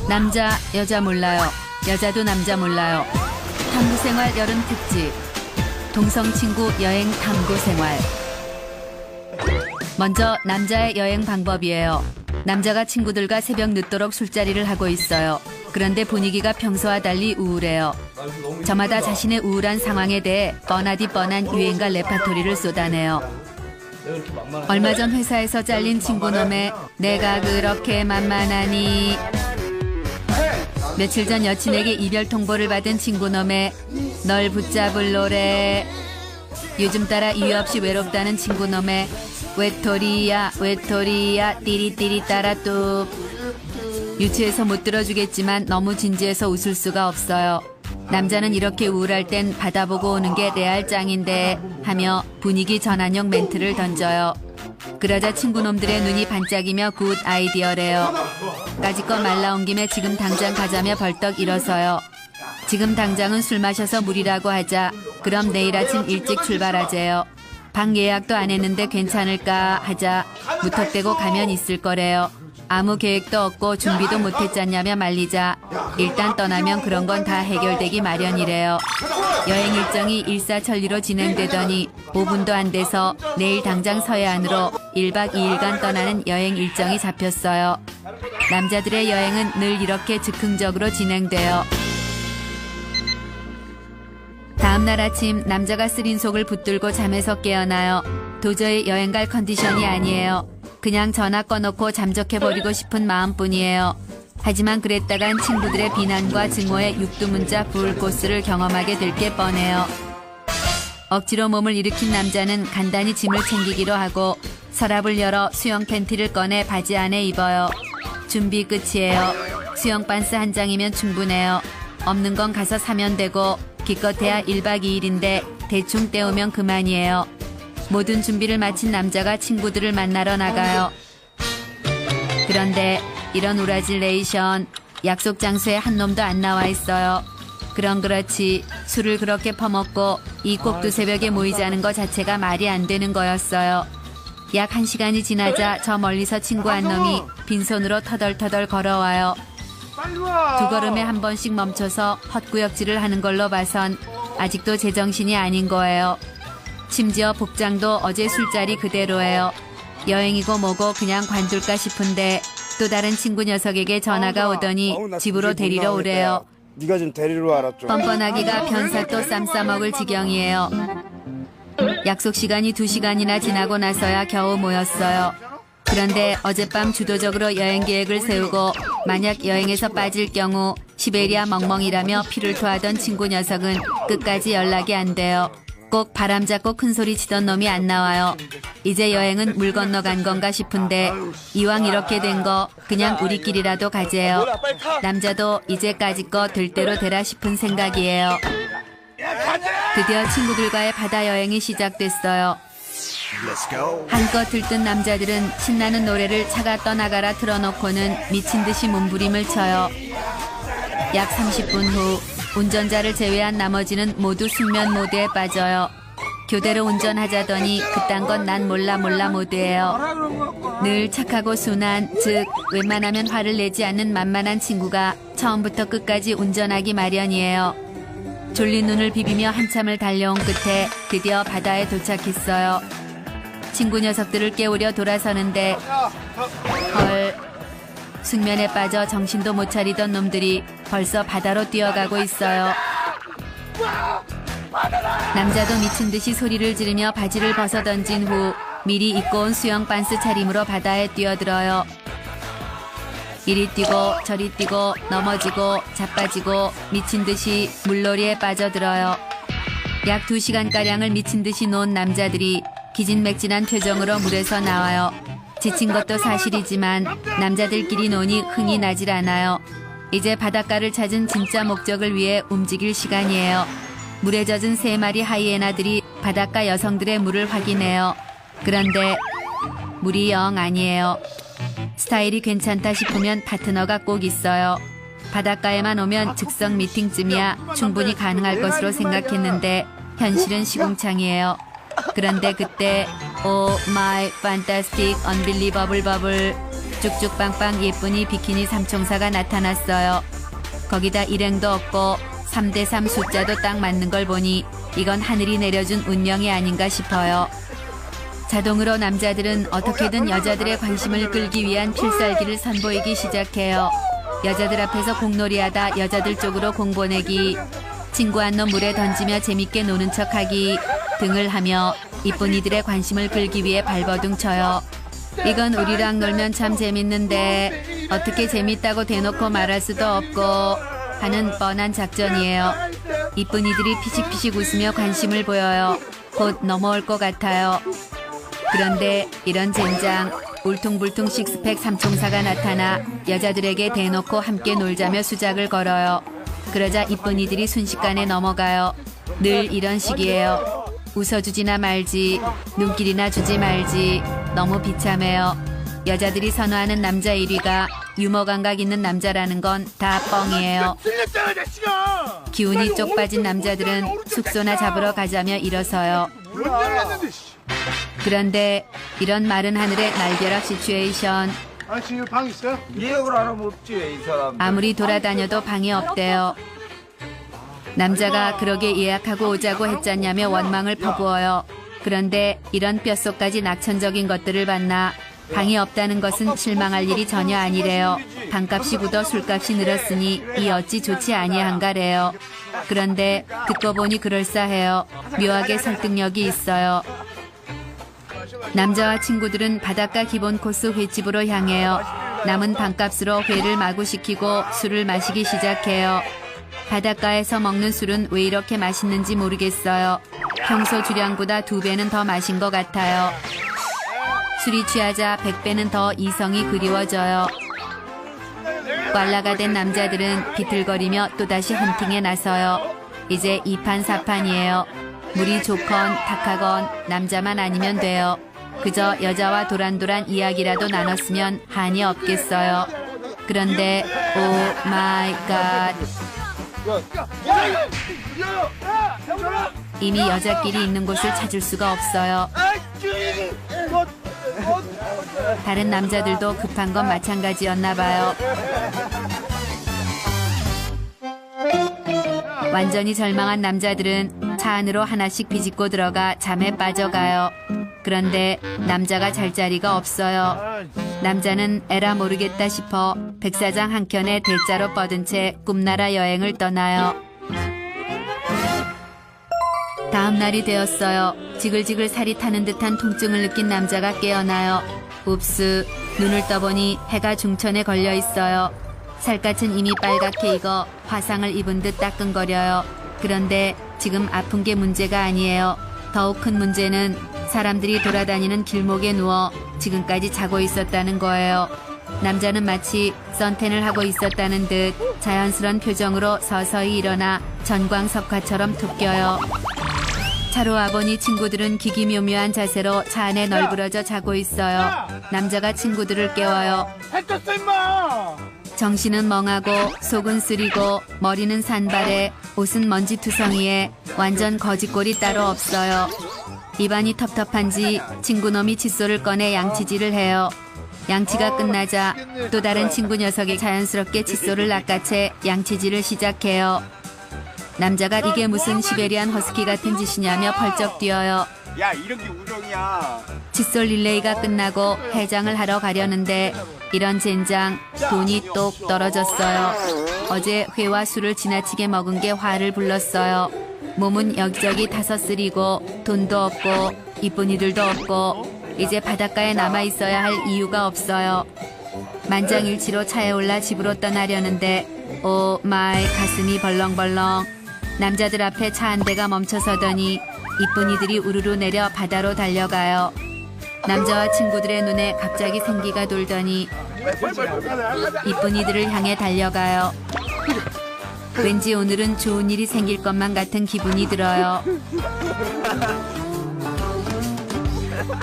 남자, 여자 몰라요. 여자도 남자 몰라요. 탐구생활 여름 특집. 동성친구 여행 탐구생활. 먼저 남자의 여행 방법이에요. 남자가 친구들과 새벽 늦도록 술자리를 하고 있어요. 그런데 분위기가 평소와 달리 우울해요. 저마다 자신의 우울한 상황에 대해 뻔하디 뻔한 유행가 레파토리를 쏟아내요. 얼마 전 회사에서 잘린 친구놈의 내가 그렇게 만만하니. 며칠 전 여친에게 이별 통보를 받은 친구놈의 널 붙잡을 노래. 요즘 따라 이유 없이 외롭다는 친구놈의 외톨이야 외톨이야 띠리띠리 따라 뚝. 유치해서 못 들어주겠지만 너무 진지해서 웃을 수가 없어요. 남자는 이렇게 우울할 땐 바다 보고 오는 게 레알 짱인데 하며 분위기 전환용 멘트를 던져요. 그러자 친구놈들의 눈이 반짝이며 굿 아이디어래요. 까짓거 말 나온 김에 지금 당장 가자며 벌떡 일어서요. 지금 당장은 술 마셔서 무리라고 하자. 그럼 내일 아침 일찍 출발하재요. 방 예약도 안 했는데 괜찮을까 하자. 무턱대고 가면 있을 거래요. 아무 계획도 없고 준비도 못했잖냐며 말리자. 일단 떠나면 그런 건 다 해결되기 마련이래요. 여행 일정이 일사천리로 진행되더니 5분도 안 돼서 내일 당장 서해안으로 1박 2일간 떠나는 여행 일정이 잡혔어요. 남자들의 여행은 늘 이렇게 즉흥적으로 진행돼요. 다음날 아침 남자가 쓰린 속을 붙들고 잠에서 깨어나요. 도저히 여행 갈 컨디션이 아니에요. 그냥 전화 꺼놓고 잠적해버리고 싶은 마음뿐이에요. 하지만 그랬다간 친구들의 비난과 증오의 육두문자 불코스를 경험하게 될 게 뻔해요. 억지로 몸을 일으킨 남자는 간단히 짐을 챙기기로 하고 서랍을 열어 수영 팬티를 꺼내 바지 안에 입어요. 준비 끝이에요. 수영 반스 한 장이면 충분해요. 없는 건 가서 사면 되고 기껏해야 1박 2일인데 대충 때우면 그만이에요. 모든 준비를 마친 남자가 친구들을 만나러 나가요. 그런데 이런 우라질레이션. 약속 장소에 한 놈도 안 나와 있어요. 그럼 그렇지 술을 그렇게 퍼먹고 이 꼭두 새벽에 모이자는 거 자체가 말이 안 되는 거였어요. 약 1시간이 지나자 저 멀리서 친구 한 놈이 빈손으로 터덜터덜 걸어와요. 두 걸음에 한 번씩 멈춰서 헛구역질을 하는 걸로 봐선 아직도 제정신이 아닌 거예요. 심지어 복장도 어제 술자리 그대로예요. 여행이고 뭐고 그냥 관둘까 싶은데 또 다른 친구 녀석에게 전화가 오더니 집으로 데리러 오래요. 네가 좀 데리러 와라 좀. 뻔뻔하기가 변사또 쌈 싸먹을 지경이에요. 약속 시간이 2시간이나 지나고 나서야 겨우 모였어요. 그런데 어젯밤 주도적으로 여행 계획을 세우고 만약 여행에서 빠질 경우 시베리아 멍멍이라며 피를 토하던 친구 녀석은 끝까지 연락이 안 돼요. 꼭 바람 잡고 큰 소리 치던 놈이 안 나와요. 이제 여행은 물 건너간 건가 싶은데 이왕 이렇게 된 거 그냥 우리끼리라도 가재요. 남자도 이제까지 거 될 대로 되라 싶은 생각이에요. 드디어 친구들과의 바다 여행이 시작됐어요. 한껏 들뜬 남자들은 신나는 노래를 차가 떠나가라 틀어놓고는 미친 듯이 몸부림을 쳐요. 약 30분 후 운전자를 제외한 나머지는 모두 숙면 모드에 빠져요. 교대로 운전하자더니 그딴 건 난 몰라 모드예요. 늘 착하고 순한, 즉 웬만하면 화를 내지 않는 만만한 친구가 처음부터 끝까지 운전하기 마련이에요. 졸린 눈을 비비며 한참을 달려온 끝에 드디어 바다에 도착했어요. 친구 녀석들을 깨우려 돌아서는데 헐, 숙면에 빠져 정신도 못 차리던 놈들이 벌써 바다로 뛰어가고 있어요. 남자도 미친 듯이 소리를 지르며 바지를 벗어던진 후 미리 입고 온 수영 반스 차림으로 바다에 뛰어들어요. 이리 뛰고 저리 뛰고 넘어지고 자빠지고 미친 듯이 물놀이에 빠져들어요. 약 2시간가량을 미친 듯이 논 남자들이 기진맥진한 표정으로 물에서 나와요. 지친 것도 사실이지만 남자들끼리 노니 흥이 나질 않아요. 이제 바닷가를 찾은 진짜 목적을 위해 움직일 시간이에요. 물에 젖은 3마리 하이에나들이 바닷가 여성들의 물을 확인해요. 그런데 물이 영 아니에요. 스타일이 괜찮다 싶으면 파트너가 꼭 있어요. 바닷가에만 오면 즉석 미팅쯤이야 충분히 가능할 것으로 생각했는데 현실은 시궁창이에요. 그런데 그때 오 마이 판타스틱 언빌리버블 버블 쭉쭉쭉 빵빵 예쁜이 비키니 삼총사가 나타났어요. 거기다 일행도 없고 3대3 숫자도 딱 맞는 걸 보니 이건 하늘이 내려준 운명이 아닌가 싶어요. 자동으로 남자들은 어떻게든 여자들의 관심을 끌기 위한 필살기를 선보이기 시작해요. 여자들 앞에서 공놀이하다 여자들 쪽으로 공 보내기, 친구 한 놈 물에 던지며 재밌게 노는 척하기 등을 하며 이쁜이들의 관심을 끌기 위해 발버둥 쳐요. 이건 우리랑 놀면 참 재밌는데 어떻게 재밌다고 대놓고 말할 수도 없고 하는 뻔한 작전이에요. 이쁜이들이 피식피식 웃으며 관심을 보여요. 곧 넘어올 것 같아요. 그런데 이런 젠장, 울퉁불퉁 식스팩 삼총사가 나타나 여자들에게 대놓고 함께 놀자며 수작을 걸어요. 그러자 이쁜이들이 순식간에 넘어가요. 늘 이런 식이에요. 웃어주지나 말지, 눈길이나 주지 말지. 너무 비참해요. 여자들이 선호하는 남자 1위가 유머 감각 있는 남자라는 건 다 뻥이에요. 기운이 쪽 빠진 남자들은 숙소나 잡으러 가자며 일어서요. 그런데 이런 마른 하늘의 날벼락 시츄에이션, 아, 지금 방 있어요? 예약을 안 하면 없지 이 사람. 아무리 돌아다녀도 방이 없대요. 남자가 그러게 예약하고 오자고 했잖냐며 원망을 퍼부어요. 그런데 이런 뼛속까지 낙천적인 것들을 봤나. 방이 없다는 것은 실망할 일이 전혀 아니래요. 방값이 굳어 술값이 늘었으니 이 어찌 좋지 아니한가래요. 그런데 듣고 보니 그럴싸해요. 묘하게 설득력이 있어요. 남자와 친구들은 바닷가 기본 코스 횟집으로 향해요. 남은 방값으로 회를 마구 시키고 술을 마시기 시작해요. 바닷가에서 먹는 술은 왜 이렇게 맛있는지 모르겠어요. 평소 주량보다 2배는 더 마신 것 같아요. 술이 취하자 100배는 더 이성이 그리워져요. 꽐라가 된 남자들은 비틀거리며 또다시 헌팅에 나서요. 이제 2판 4판이에요. 물이 좋건 탁하건 남자만 아니면 돼요. 그저 여자와 도란도란 이야기라도 나눴으면 한이 없겠어요. 그런데 오 마이 갓, 이미 여자끼리 있는 곳을 찾을 수가 없어요. 다른 남자들도 급한 건 마찬가지였나 봐요. 완전히 절망한 남자들은 차 안으로 하나씩 비집고 들어가 잠에 빠져가요. 그런데 남자가 잘 자리가 없어요. 남자는 에라 모르겠다 싶어 백사장 한켠에 대자로 뻗은 채 꿈나라 여행을 떠나요. 다음 날이 되었어요. 지글지글 살이 타는 듯한 통증을 느낀 남자가 깨어나요. 웁스, 눈을 떠보니 해가 중천에 걸려 있어요. 살갗은 이미 빨갛게 익어 화상을 입은 듯 따끔거려요. 그런데 지금 아픈 게 문제가 아니에요. 더욱 큰 문제는 사람들이 돌아다니는 길목에 누워 지금까지 자고 있었다는 거예요. 남자는 마치 선탠을 하고 있었다는 듯 자연스런 표정으로 서서히 일어나 전광석화처럼 툭 껴요. 차로 와보니 친구들은 기기묘묘한 자세로 차 안에 널브러져 자고 있어요. 남자가 친구들을 깨워요. 해떴어 임마. 정신은 멍하고 속은 쓰리고 머리는 산발에 옷은 먼지투성이에 완전 거짓골이 따로 없어요. 입안이 텁텁한지 친구놈이 칫솔을 꺼내 양치질을 해요. 양치가 끝나자 또 다른 친구 녀석이 자연스럽게 칫솔을 낚아채 양치질을 시작해요. 남자가 이게 무슨 시베리안 허스키 같은 짓이냐며 펄쩍 뛰어요. 야 이런 게 우정이야. 칫솔 릴레이가 끝나고 해장을 하러 가려는데 이런 젠장, 돈이 똑 떨어졌어요. 어제 회와 술을 지나치게 먹은 게 화를 불렀어요. 몸은 여기저기 타서 쓰리고 돈도 없고 이쁜이들도 없고 이제 바닷가에 남아있어야 할 이유가 없어요. 만장일치로 차에 올라 집으로 떠나려는데 오 마이, 가슴이 벌렁벌렁. 남자들 앞에 차 한 대가 멈춰서더니 이쁜이들이 우르르 내려 바다로 달려가요. 남자와 친구들의 눈에 갑자기 생기가 돌더니 이쁜이들을 향해 달려가요. 왠지 오늘은 좋은 일이 생길 것만 같은 기분이 들어요.